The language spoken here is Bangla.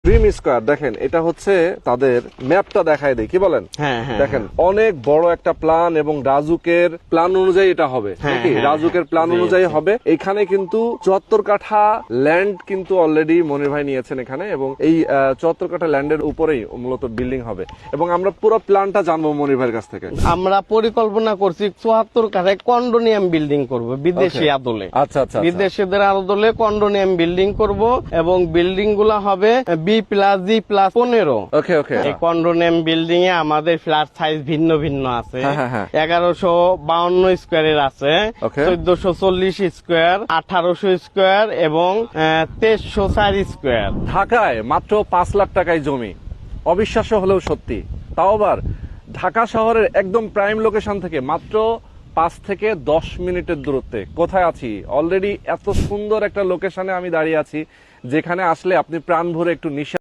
ড্রিম স্কয়ার দেখেন, এটা হচ্ছে তাদের ম্যাপটা দেখায় দেয়, কি বলেন? দেখেন অনেক বড় একটা প্ল্যান এবং রাজুকের প্ল্যান অনুযায়ী এটা হবে নাকি? রাজুকের প্ল্যান অনুযায়ী হবে। এখানে কিন্তু 74 কাঠা ল্যান্ড কিন্তু অলরেডি মনির ভাই নিয়েছেন এখানে, এবং এই 74 কাঠা ল্যান্ডের উপরেই মূলত বিল্ডিং হবে। এবং আমরা পুরো প্ল্যানটা জানবো মনির ভাইয়ের কাছ থেকে। আমরা পরিকল্পনা করছি 74 কাঠায় কন্ডোনিয়াম বিল্ডিং করব, বিদেশি আদলে। আচ্ছা আচ্ছা, বিদেশিদের আদলে কন্ডোনিয়াম বিল্ডিং করব, এবং বিল্ডিং গুলা হবে B+G+15। ওকে ওকে। এই কন্ডোনিয়াম বিল্ডিং এ আমাদের ফ্ল্যাট সাইজ ভিন্ন ভিন্ন আছে। 1152 স্কোয়ারের আছে, 1440 স্কোয়ার, 1800 স্কোয়ার এবং 2304 স্কোয়ার। ঢাকায় মাত্র 5 লাখ টাকায় জমি, অবিশ্বাস্য হলেও সত্যি। তাও আবার ঢাকা শহরের একদম প্রাইম লোকেশন থেকে মাত্র 5 থেকে 10 মিনিটের দূরত্বে। কোথায় আছি? অলরেডি এত সুন্দর একটা লোকেশনে আমি দাঁড়িয়ে আছি, যেখানে আসলে আপনি প্রাণ ভরে একটু নিঃশ্বাস